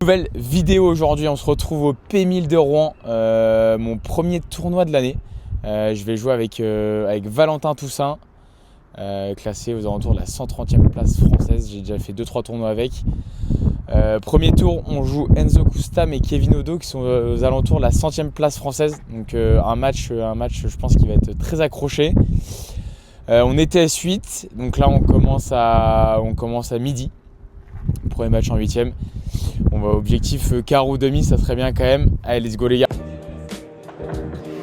Nouvelle vidéo aujourd'hui, on se retrouve au P1000 de Rouen, mon premier tournoi de l'année. Je vais jouer avec Valentin Toussaint, classé aux alentours de la 130e place française. J'ai déjà fait 2-3 tournois avec. Premier tour, on joue Enzo Koustam et Kevin Odo qui sont aux alentours de la 100e place française. Donc un match, je pense qu'il va être très accroché. On était S8, donc là on commence à midi. Premier match en 8e. On va objectif quart ou demi, ça serait bien quand même. Allez, let's go les gars.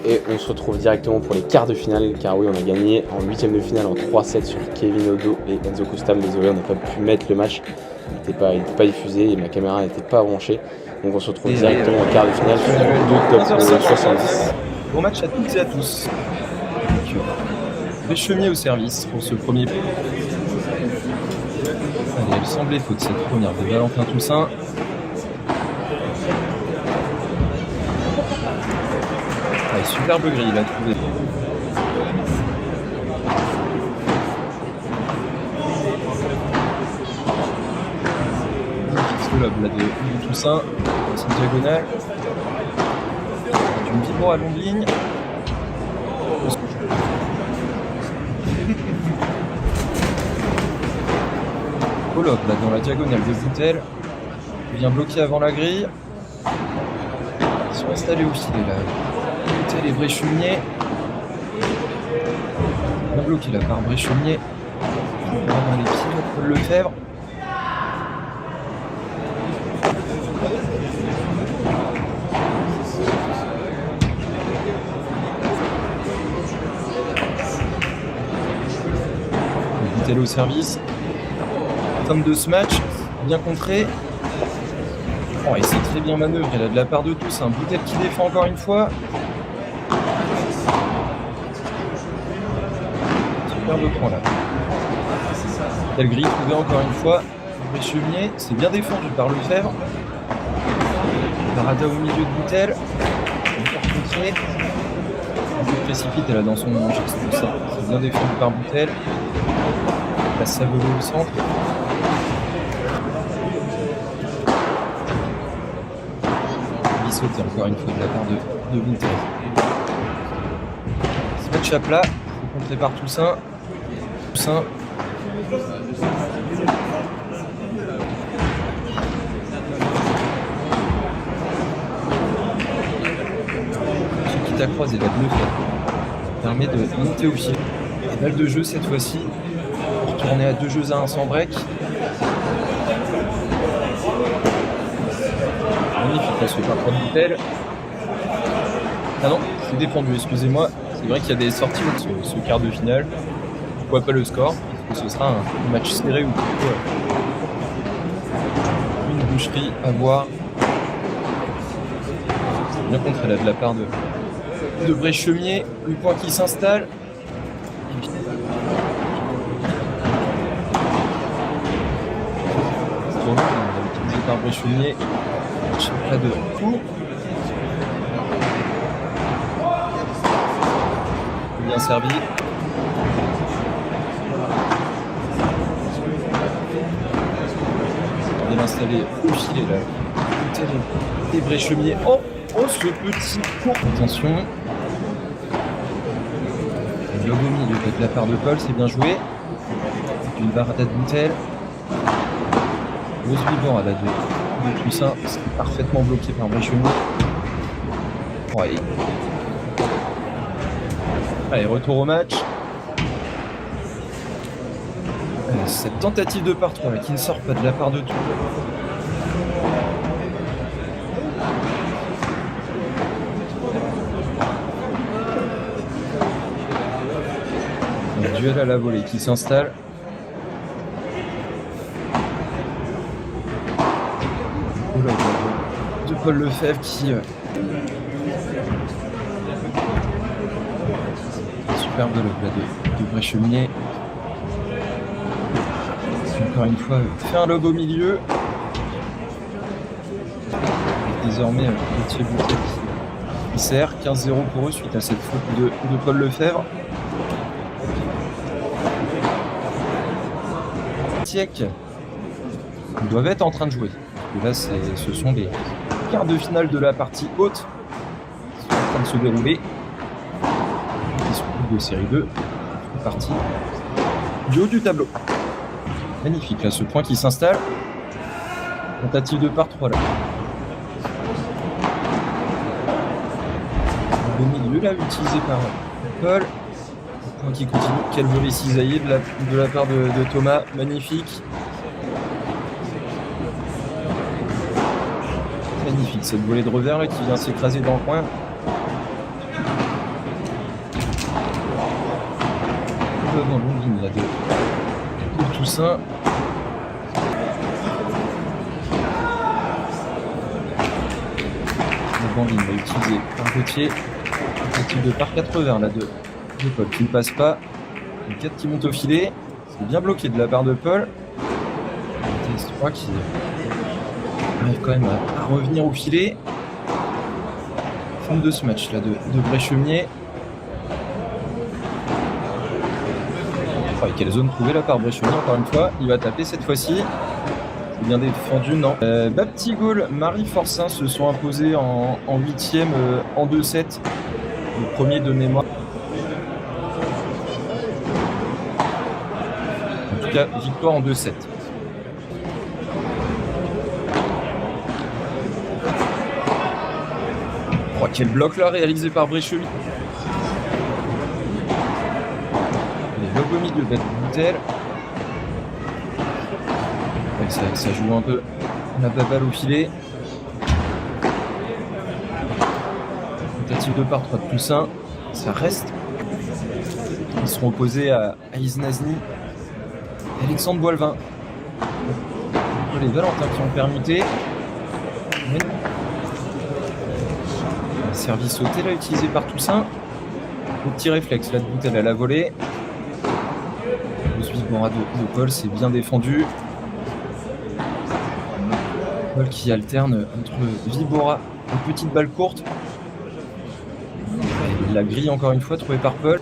Et on se retrouve directement pour les quarts de finale, car oui, on a gagné en 8e de finale en 3-7 sur Kevin Odo et Enzo Koustam. Désolé, on n'a pas pu mettre le match, il n'était pas diffusé et ma caméra n'était pas branchée. Donc on se retrouve directement en quart de finale sur le top 70. Bon match à toutes et à tous. Béchemier au service pour ce premier. Allez, il semblait faute cette première de Valentin Toussaint. Allez, superbe grille, il a trouvé. Fixe le lob là de Toussaint. C'est une diagonale. Une vibro à longue ligne. Polop là dans la diagonale de Boutel. Il vient bloquer avant la grille. Ils sont installés au filet là. Boutel et Bréchemier. On a bloqué là par Bréchemier. Vraiment les pieds de Paul Lefebvre. Boutel au service. De ce match, bien contré. Oh, et c'est très bien manœuvré là de la part de tous. Un Boutel qui défend encore une fois. Superbe point là. Belle grille trouvée encore une fois. Bréchemier, c'est bien défendu par Lefebvre. Parada au milieu de Boutel. Encore contré. Un peu précipité là dans son geste. C'est bien défendu par Boutel. La Savelo au centre. Sauter encore une fois de la part de Boutel. Ce match à plat, contré par Toussaint. Toussaint. Qui t'a croisé la bleue permet de monter au filet. Et balle de jeu cette fois-ci. Pour tourner à 2 jeux à 1 sans break. Magnifique, là, ce parcours de Boutel. Ah non, c'est défendu, excusez-moi. C'est vrai qu'il y a des sorties de ce quart de finale. Pourquoi pas le score? Parce que ce sera un match serré ou plutôt une boucherie à voir. Bien contré là de la part de Bréchemier. Le point qui s'installe. On va utiliser par Bréchemier. Pas de coup. Bien servi. On vient l'installer au filet là. Et Bréchemier. Oh, ce petit coup. Attention. Le logo au milieu de la part de Paul, c'est bien joué. Une barrade de Boutel. Rose vivant à la 2. Toussaint, c'est parfaitement bloqué par Bréchemier. Ouais. Allez, retour au match. Cette tentative de par 3 là, qui ne sort pas de la part de tout. Un duel à la volée qui s'installe. De Paul Lefebvre qui superbe de l'œuvre de Bréchemier. Encore une fois fait un lob au milieu. Et désormais Gauthier Boutel qui sert 15-0 pour eux suite à cette faute de Paul Lefebvre. Tiek, ils doivent être en train de jouer. Et là, ce sont les quarts de finale de la partie haute qui sont en train de se dérouler. Ils sont de série 2. C'est parti du haut du tableau. Magnifique, là, ce point qui s'installe. Tentative de par 3 là. Le milieu là, utilisé par Paul. Le point qui continue. Quel volet cisaillé de la part de Thomas. Magnifique. Magnifique, cette volée de revers là qui vient s'écraser dans le coin. Dans longue ligne là de Toussaint. La bambine va utiliser par Gauthier. Tentative de par 80 là de Paul qui ne passe pas. Les 4 qui montent au filet. C'est bien bloqué de la part de Paul. TS3 qui arrive quand même à revenir au filet. Fin de ce match là de Bréchemier. Quelle zone trouvée là par Bréchemier encore une fois. Il va taper cette fois-ci. C'est bien défendu, non. Baptigol, Marie Forcin se sont imposés en 8e en 2-7. Le premier de mémoire. En tout cas, victoire en 2-7. Oh, quel bloc là réalisé par Bréchemier. Au milieu de Boutel. Ça joue un peu la balle au filet. Tentative de par 3 de Toussaint. Ça reste. Ils seront opposés à Iznazni et Alexandre Boilvin. Les Valentins qui ont permuté. Un service sauté là utilisé par Toussaint. Le petit réflexe là de Boutel à la volée. Vibora de Paul, c'est bien défendu. Paul qui alterne entre Vibora et petite balle courte. Et la grille encore une fois trouvée par Paul.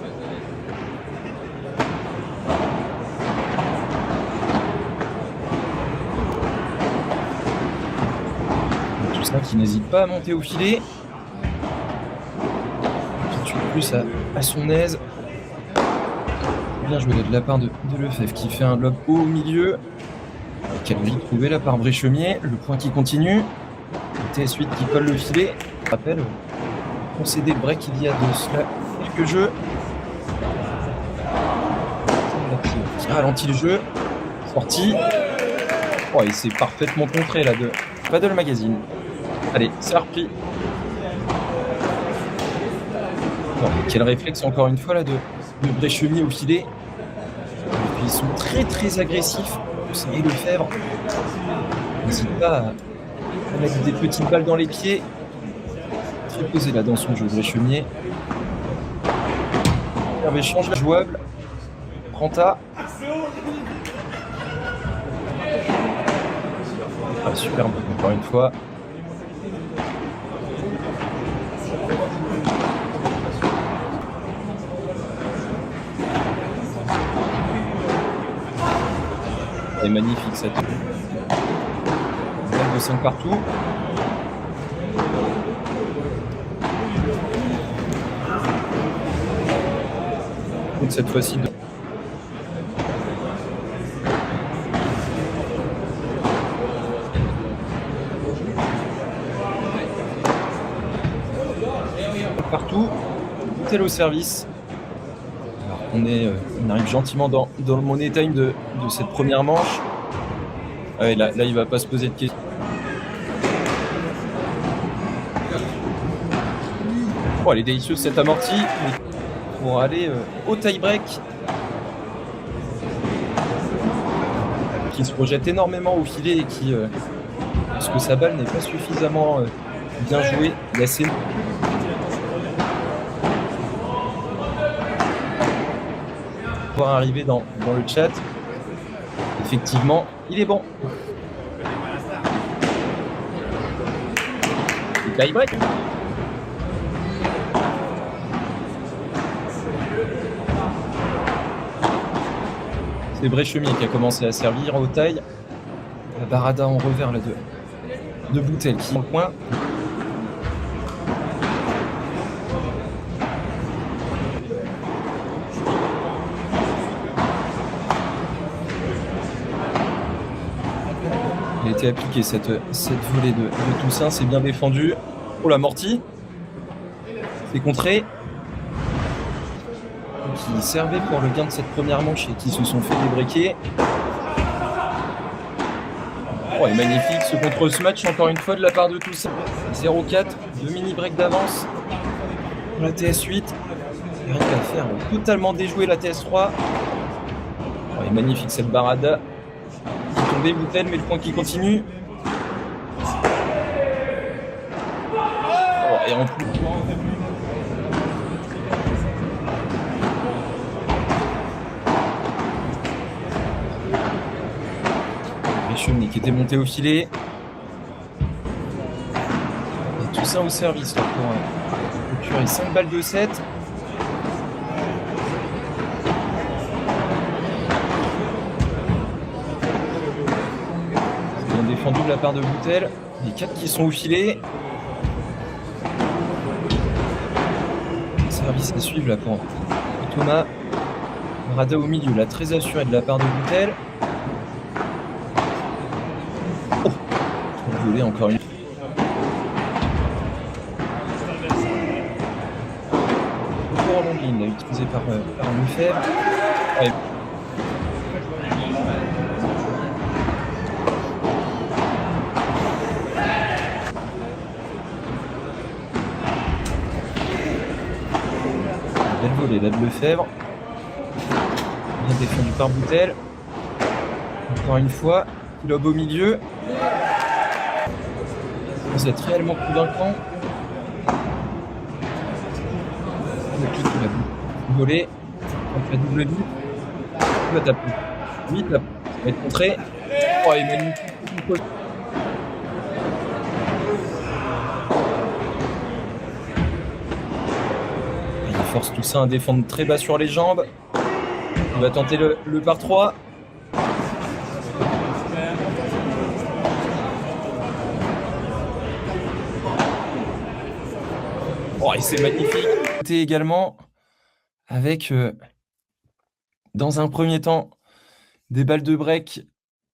Tout ça qui n'hésite pas à monter au filet. Tout de suite plus à son aise. Bien joué de la part de Lefebvre qui fait un lob haut au milieu. Quelle vie trouvée là par Bréchemier. Le point qui continue. Le TS8 qui colle le filet. Je rappelle, concédé le break il y a de cela quelques jeux. Qui ralentit le jeu. Sorti. Oh, il s'est parfaitement contré là de Paddle Magazine. Allez, c'est repris. Oh, quel réflexe encore une fois là de Bréchemier au filet. Et puis ils sont très agressifs. Et Lefebvre n'hésite pas à mettre des petites balles dans les pieds. Très posé là dans son jeu Bréchemier. Hervé change la jouable. Pranta. Ah, superbe encore une fois. C'est magnifique cette balle de 5 partout. Donc cette fois-ci partout. Tel au service. On arrive gentiment dans le money time de cette première manche. Ouais, là, il va pas se poser de questions. Oh, elle est délicieuse cette amortie. Pour aller au tie-break. Qui se projette énormément au filet et qui, parce que sa balle n'est pas suffisamment bien jouée, il est assez... Voir arriver dans le chat. Effectivement, il est bon. Tie break. C'est Bréchemier qui a commencé à servir au taille. La Barada en revers là de Boutel qui est dans le coin. Il a été appliqué cette volée de Toussaint, c'est bien défendu. Oh l'amorti, c'est contré. Qui servaient pour le gain de cette première manche et qui se sont fait débriquer. Oh, et magnifique ce contre ce match encore une fois de la part de Toussaint. 0-4, 2 mini-breaks d'avance. La TS8, rien qu'à faire, totalement déjoué la TS3. Oh, et magnifique cette barada. Qui est tombée, Boutel, mais le point qui continue. Oh, et en plus. Chemnay qui était monté au filet. Et Toussaint au service là, pour procurer 5 balles de 7. C'est bien défendu de la part de Boutel. Les 4 qui sont au filet. Service à suivre là pour Thomas. Rada au milieu, là très assuré de la part de Boutel. Volé encore une. Pour Longuine, là, utilisé par Lefebvre. Ouais. Belle volée là de Lefebvre. Bien défendu par Boutel. Encore une fois, lobe au milieu. Vous êtes réellement convaincant. Le clic qui va voler. On fait double vue. Il va taper. Oui, il va être contré. Oh, il met une il force Toussaint à défendre très bas sur les jambes. Il va tenter le par 3. Oh, et c'est magnifique. C'était également avec, dans un premier temps, des balles de break,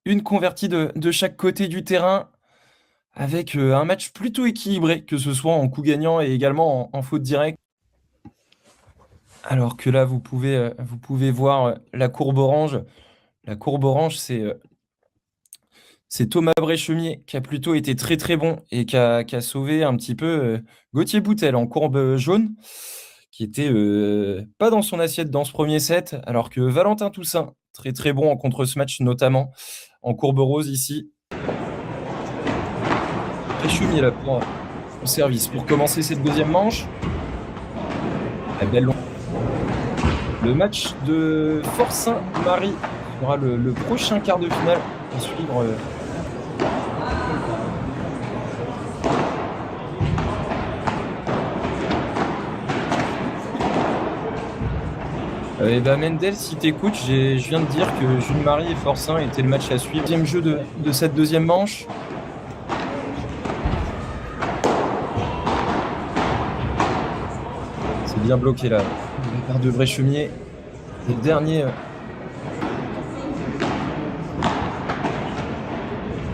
une convertie de chaque côté du terrain, avec un match plutôt équilibré, que ce soit en coup gagnant et également en faute directe. Alors que là, vous pouvez voir la courbe orange. La courbe orange, c'est Thomas Bréchemier qui a plutôt été très très bon et qui a sauvé un petit peu Gauthier Boutel en courbe jaune, qui était pas dans son assiette dans ce premier set, alors que Valentin Toussaint, très très bon en contre ce match, notamment en courbe rose ici. Bréchemier là pour au service pour commencer cette deuxième manche. La belle longue. Le match de Fort-Saint-Marie sera le prochain quart de finale à suivre. Mendel, si t'écoutes, je viens de dire que Jules Marie et Forcin étaient le match à suivre. Deuxième jeu de cette deuxième manche. C'est bien bloqué là. La part de Bréchemier. Et le dernier.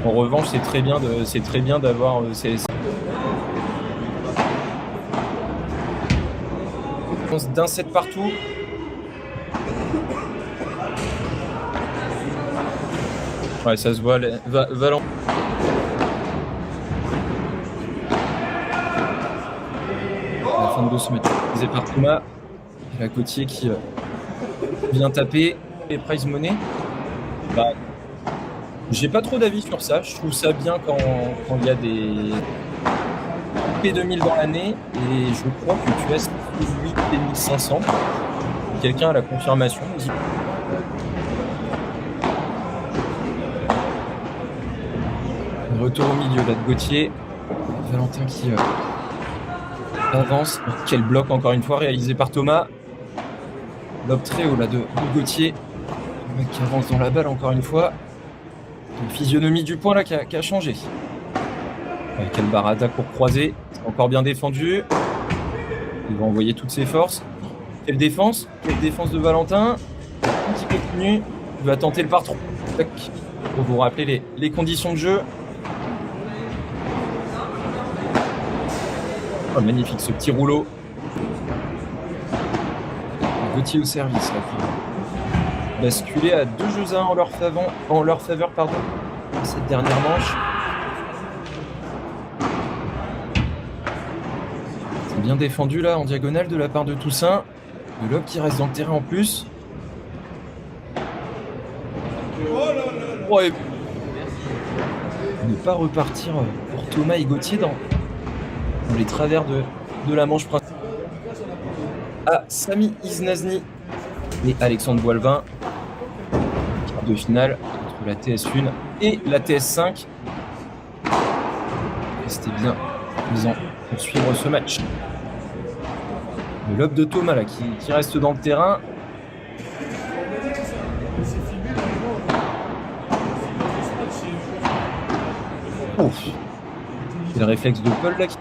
En revanche, c'est très bien d'avoir d'un set partout. Ouais, ça se voit. Valent. La fin de ce match. C'est par Thomas. Et la Gauthier qui vient taper. Et prize money. Bah, j'ai pas trop d'avis sur ça. Je trouve ça bien quand il y a des P2000 dans l'année. Et je crois que tu as 8 P1500. Quelqu'un a la confirmation. Retour au milieu là de Gauthier. Valentin qui avance. Quel bloc encore une fois réalisé par Thomas. Lob très haut là de Gauthier. Le mec qui avance dans la balle encore une fois. Une physionomie du point là qui a changé. Quel barada pour croiser. C'est encore bien défendu. Il va envoyer toutes ses forces. Quelle défense de Valentin. Qui continue. Il va tenter le par 3. Pour vous rappeler les conditions de jeu. Oh, magnifique ce petit rouleau. Gauthier au service là, qui basculé à 2-1 en leur faveur cette dernière manche. C'est bien défendu là en diagonale de la part de Toussaint. Le lob qui reste dans le terrain en plus. Ouais. Ne pas repartir pour Thomas et Gauthier dans les travers de la manche principale. À Sami Iznazni et Alexandre Boilvin. Quart de finale entre la TS1 et la TS5. Restez bien présents pour suivre ce match. Le lob de Thomas là, qui reste dans le terrain. Ouf. C'est le réflexe de Paul là qui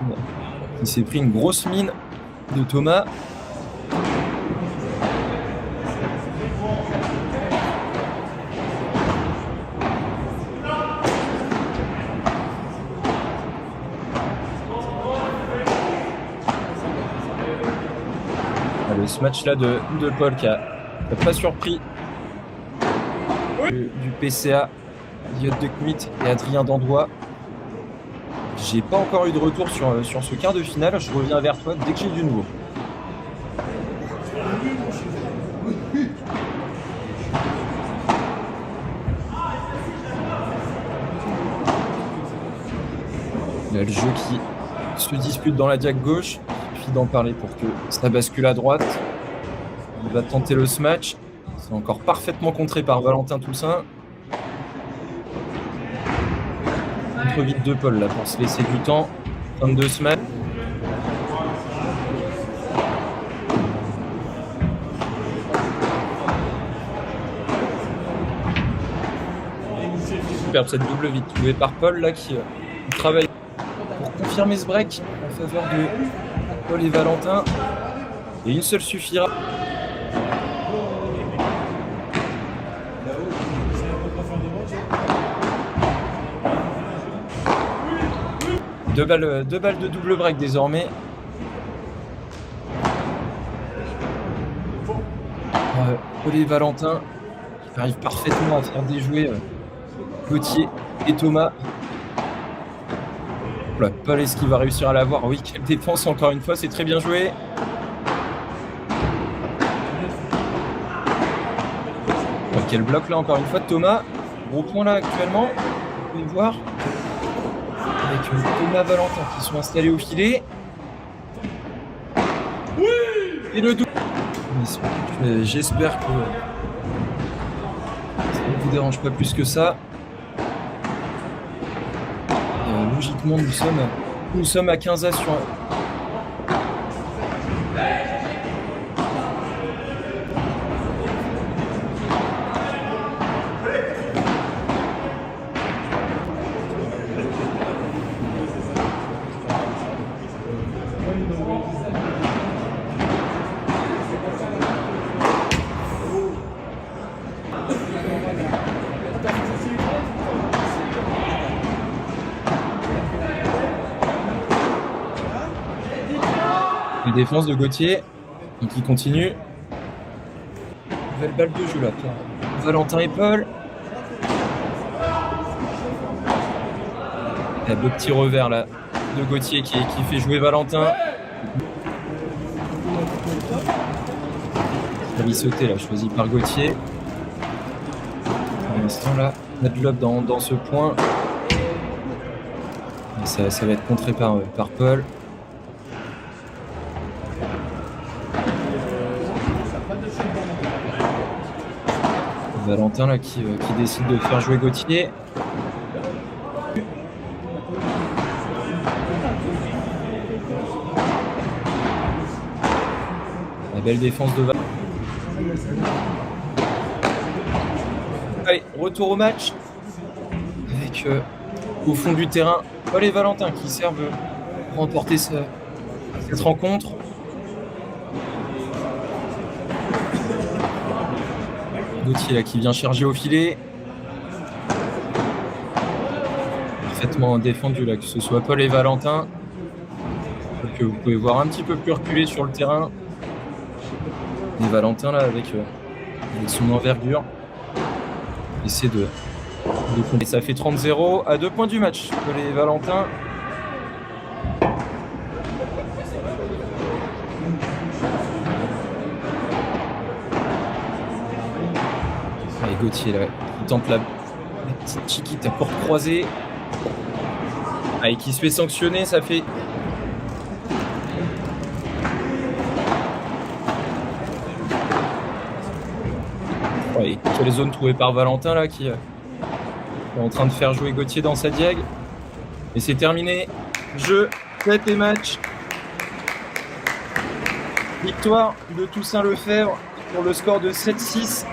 s'est pris une grosse mine de Thomas. Ce match-là de Paul qui a pas surpris du PCA, Yod de Kmit et Adrien Dandois. J'ai pas encore eu de retour sur ce quart de finale. Je reviens vers toi dès que j'ai du nouveau. Là, le jeu qui se dispute dans la diague gauche. D'en parler pour que ça bascule à droite. Il va tenter le smash. C'est encore parfaitement contré par Valentin Toussaint. Contre vite de Paul là pour se laisser du temps. 22 smash. Superbe cette double vite trouvée par Paul là qui travaille pour confirmer ce break en faveur de Paul et Valentin. Et une seule suffira. Deux balles de double break désormais. Paul et Valentin qui arrivent parfaitement à faire déjouer Gauthier et Thomas. Oula, Paul, est-ce qu'il va réussir à l'avoir? Oui, quelle défense encore une fois, c'est très bien joué. Quel bloc là encore une fois de Thomas. Gros point là actuellement. Vous pouvez voir. Avec Thomas Valentin qui sont installés au filet. Oui. Et le double. J'espère que ça ne vous dérange pas plus que ça. Logiquement, nous sommes à 15 sur défense de Gauthier qui continue. Nouvelle balle de jeu là pour Valentin et Paul. Un beau petit revers là de Gauthier qui fait jouer Valentin. Il sauter là, choisi par Gauthier. Pour l'instant là, Madlob dans ce point. Et ça va être contré par Paul. Valentin là qui décide de faire jouer Gauthier. La belle défense de Valentin. Allez, retour au match avec au fond du terrain. Paul et Valentin qui servent à remporter cette rencontre. Gauthier là qui vient charger au filet. Parfaitement défendu là, que ce soit Paul et Valentin. Que vous pouvez voir un petit peu plus reculé sur le terrain. Et Valentin là avec son envergure. Essaie de et ça fait 30-0 à 2 points du match. Paul et Valentin. Allez, Gauthier là, il tente la petite chiquite à courte croisée. Allez, qui se fait sanctionner, ça fait. Ouais, quelle zone trouvée par Valentin là qui est en train de faire jouer Gauthier dans sa diag. Et c'est terminé. Jeu, set et match. Victoire de Toussaint Lefebvre pour le score de 7-6,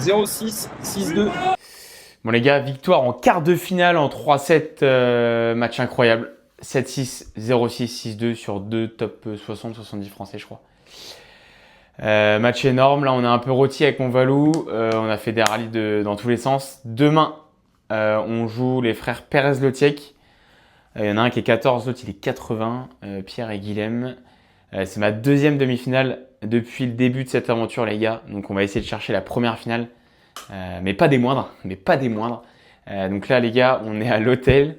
0-6, 6-2. Bon les gars, victoire en quart de finale en 3-7, match incroyable. 7-6, 0-6, 6-2 sur 2 top 60-70 français je crois. Match énorme, là on a un peu rôti avec mon Valou, on a fait des rallyes dans tous les sens. Demain, on joue les frères Pérez-Lotiec. Il y en a un qui est 14, l'autre il est 80, Pierre et Guilhem. C'est ma deuxième demi-finale depuis le début de cette aventure les gars. Donc on va essayer de chercher la première finale, mais pas des moindres. Donc là les gars, on est à l'hôtel,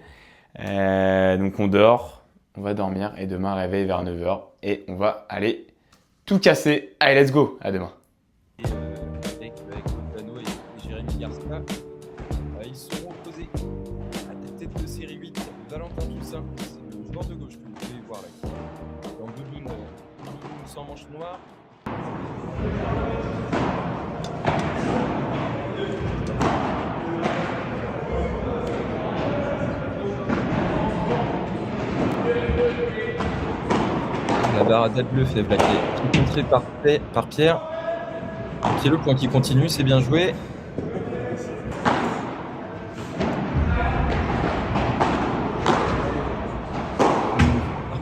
donc on dort, on va dormir et demain réveil vers 9h et on va aller tout casser. Allez, let's go, à demain. Avec Plano et Jérémy Garcia, ils seront opposés à la tête de série 8, Valentin Toussaint, c'est le joueur de gauche que vous pouvez voir là. En doudoune sans manche noire. La barre de Lefebvre là, qui est contrée par Pierre. Qui est le point qui continue, c'est bien joué.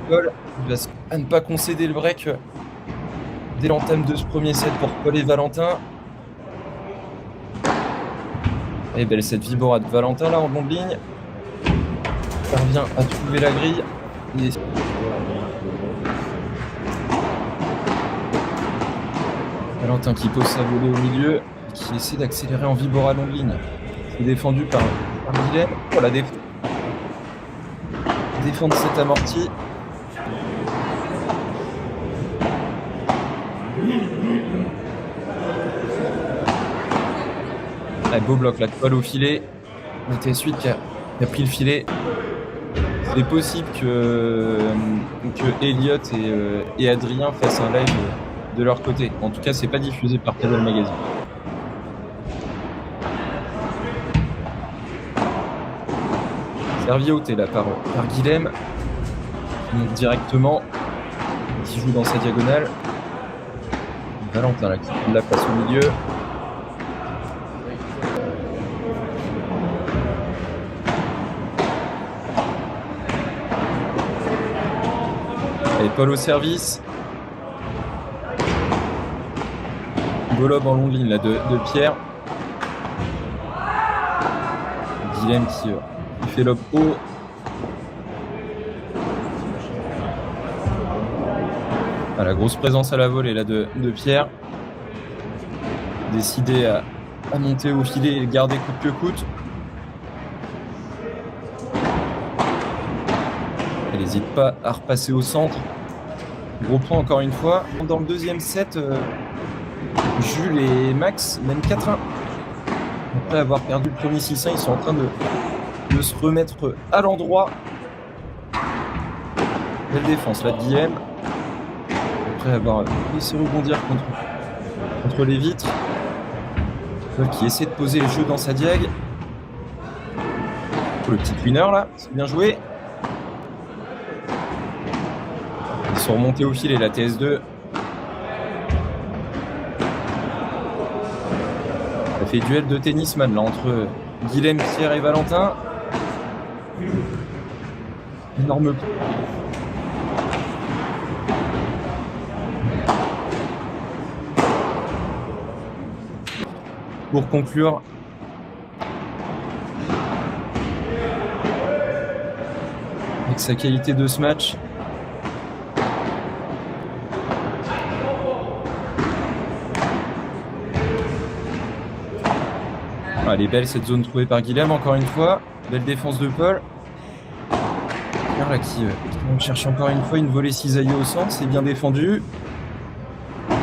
Paul, il va à ne pas concéder le break dès l'entame de ce premier set pour Paul et Valentin. Et belle cette Vibora de Valentin là en bonne ligne. Parvient à trouver la grille. Valentin qui pose sa volée au milieu et qui essaie d'accélérer en Vibora longue ligne. C'est défendu par Guilhem. Oh la défense de cette amorti. Allez, beau bloc là, Paul au filet. Le TS8 qui a pris le filet. C'est possible que Elliot et Adrien fassent un live de leur côté. En tout cas, c'est pas diffusé par Padel Magazine. Servi ôté là par Guilhem. Qui monte directement. Qui joue dans sa diagonale. Valentin là qui la passe au milieu. Et Paul au service. Beau lob en longue ligne là, de Pierre. Guilhem qui fait lob haut. Ah, la grosse présence à la volée là, de Pierre. Décidé à monter au filet et le garder coûte que coûte. Elle n'hésite pas à repasser au centre. Gros point encore une fois. Dans le deuxième set, Jules et Max mènent 4-1. Après avoir perdu le premier 6-1, ils sont en train de se remettre à l'endroit. Belle défense là de Guilhem. Après avoir laissé rebondir contre les vitres. Paul qui essaie de poser les jeux dans sa diag. Oh, le petit winner là, c'est bien joué. Ils sont remontés au filet la TS2. Ça fait duel de tennisman là entre Guilhem, Pierre et Valentin. Énorme. Pour conclure, avec sa qualité de ce match, elle est belle cette zone trouvée par Guilhem, encore une fois. Belle défense de Paul. Là, qui cherche encore une fois une volée cisaillée au centre, c'est bien défendu. Là,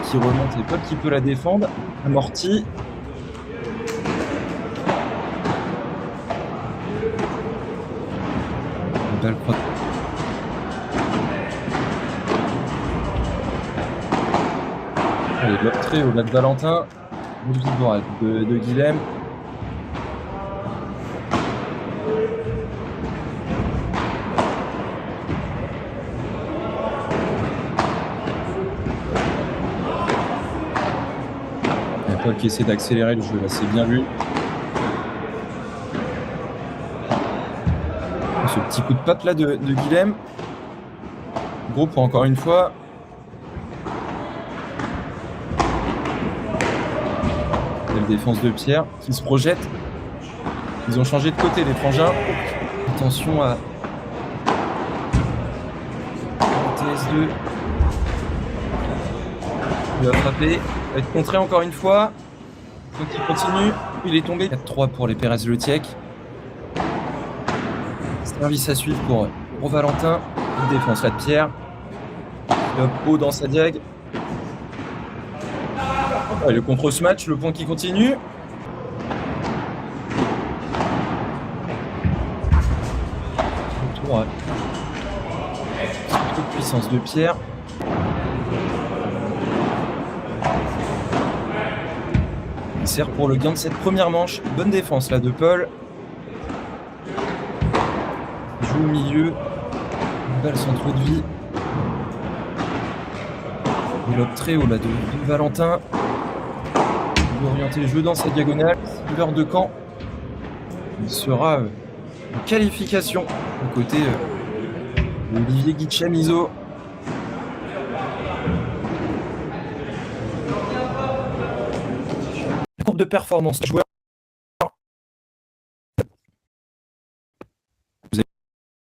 qui remonte et Paul qui peut la défendre. Amorti. Belle croix. Allez, bloc très au-delà de Valentin. De Guilhem. Paul qui essaie d'accélérer le jeu, là c'est bien vu. Ce petit coup de patte là de Guilhem. Gros pour encore une fois. Belle défense de Pierre qui se projette. Ils ont changé de côté les frangins. Attention à TS2. Il va frapper. Va être contré encore une fois. Donc il continue. Il est tombé. 4-3 pour les Pérez-Letiec. Service à suivre pour Valentin. Une défense là de Pierre. Il hop haut dans sa diag. Le contre ce match, le point qui continue. Retour de puissance de Pierre. Il sert pour le gain de cette première manche. Bonne défense là de Paul. Il joue au milieu. Une balle sans trop de vie. Il lobe très haut là de Valentin. Il veut orienter le jeu dans sa diagonale. L'heure de camp. Il sera en qualification aux côtés d'Olivier Guichem-Iso. De performance joueur. Vous allez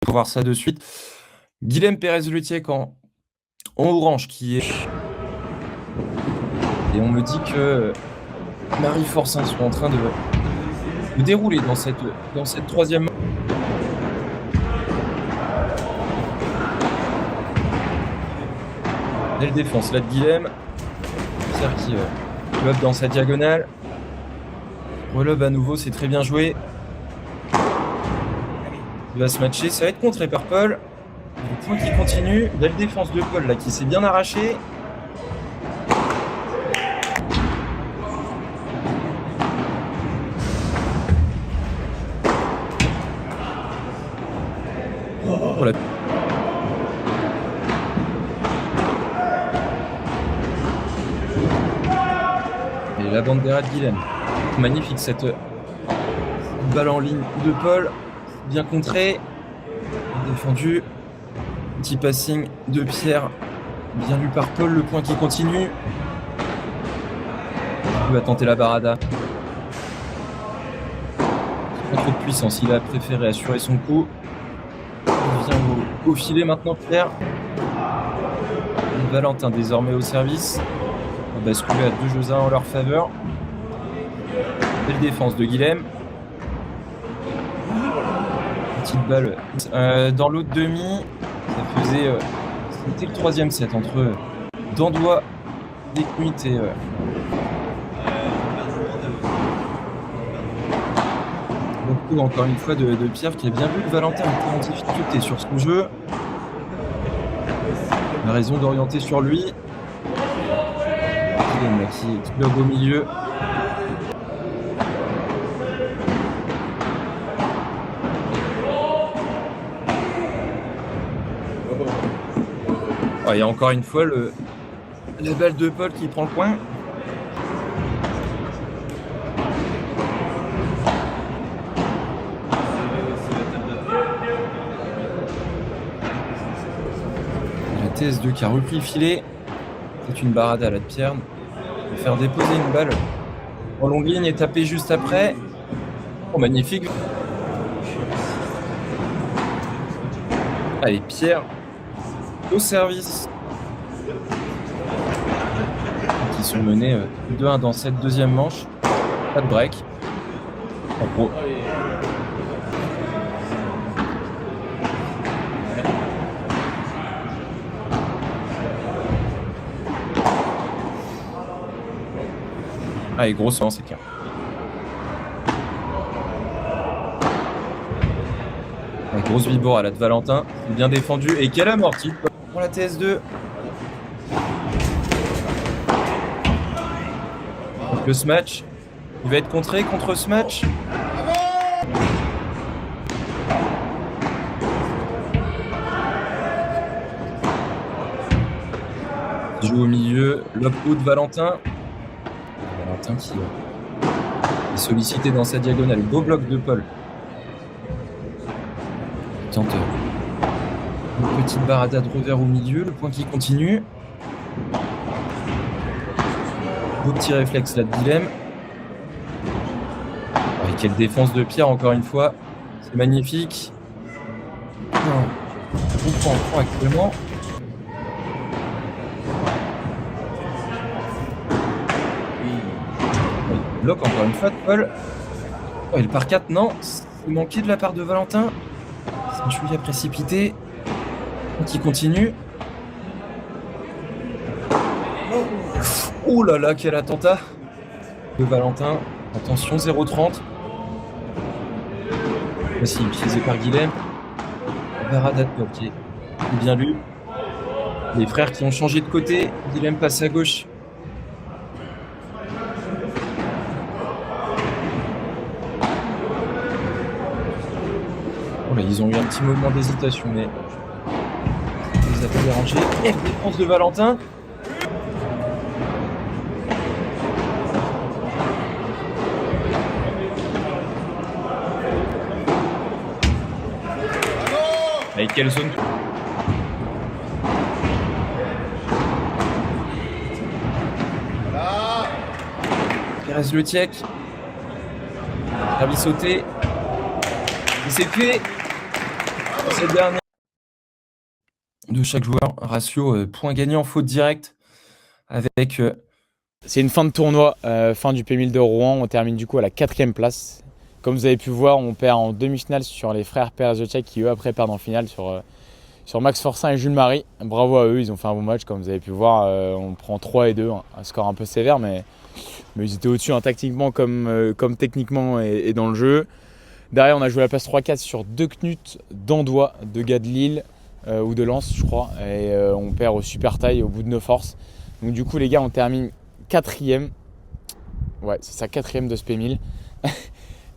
voir ça de suite. Guilhem Pérez-Letiec en orange qui est. Et on me dit que Marie Forcin sont en train de dérouler dans cette troisième. Belle défense là de Guilhem. Pierre qui lobe dans sa diagonale. Relobe à nouveau, c'est très bien joué. Il va se matcher, ça va être contré par Paul. Le point qui continue. Belle défense de Paul là qui s'est bien arraché. Voilà. Et la bandera de Guilhem. Magnifique cette balle en ligne de Paul. Bien contré. Défendu. Petit passing de Pierre. Bien lu par Paul. Le point qui continue. Il va tenter la barada. Pas trop de puissance. Il a préféré assurer son coup. Il vient au filet maintenant Pierre. Et Valentin désormais au service. On va basculer à 2 jeux 1 en leur faveur. Belle défense de Guilhem. Petite balle dans l'autre demi. Ça faisait. C'était le 3e set entre Dandois, Descuit et. Beaucoup encore une fois de Pierre qui a bien vu que Valentin était en difficulté sur son jeu. Il a raison d'orienter sur lui. Guilhem qui lobe au milieu. Il y a encore une fois la balle de Paul qui prend le point. TS2 qui a repris le filet. C'est une barade à la de Pierre. Il va faire déposer une balle en longue ligne et taper juste après. Oh, magnifique. Allez, Pierre au service. Qui sont menés 2-1 dans cette deuxième manche. Pas de break. En pro. Allez, gros séance, c'est clair. Allez, grosse vibore à la de Valentin. C'est bien défendu. Et quelle amortie pour la TS2. Donc le smash. Il va être contré contre ce match. Il joue au milieu. Lob out de Valentin. Valentin qui est sollicité dans sa diagonale. Beau bloc de Paul. Il tente une petite barada de revers au milieu. Le point qui continue. Beau petit réflexe là de Dilemme. Et quelle défense de Pierre encore une fois. C'est magnifique. On prend en point actuellement. Bloc encore une fois de Paul. Oh, et le par 4, non. C'est manqué de la part de Valentin. C'est un chouïa précipité. Qui continue. Oh là là, quel attentat de Valentin. Attention, 0,30. Voici, utilisé par Guilhem. Barada de Paul qui est bien lu. Les frères qui ont changé de côté. Guilhem passe à gauche. Oh là, ils ont eu un petit moment d'hésitation, mais ça les a pas dérangés. Et défense de Valentin. Avec quelle zone? Pérez Le Tiec. Service sauté. Et c'est fait. C'est dernier de chaque joueur. Ratio point gagnant, faute directe. Avec. C'est une fin de tournoi, fin du P1000 de Rouen. On termine du coup à la 4e place. Comme vous avez pu voir, on perd en demi-finale sur les frères Pérez Le Tiec qui eux après perdent en finale sur Max Forcin et Jules Marie. Bravo à eux, ils ont fait un bon match. Comme vous avez pu voir, on prend 3 et 2, un score un peu sévère, mais ils étaient au-dessus tactiquement comme techniquement et dans le jeu. Derrière, on a joué la place 3-4 sur 2 Knut d'Andois, 2 gars de Lille ou de Lens, je crois. Et on perd au super taille au bout de nos forces. Donc du coup, les gars, on termine 4e. Ouais, c'est ça, 4e de ce P1000.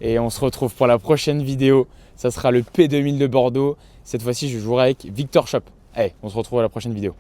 Et on se retrouve pour la prochaine vidéo. Ça sera le P2000 de Bordeaux. Cette fois-ci, je jouerai avec Victor Shop. Allez, on se retrouve à la prochaine vidéo.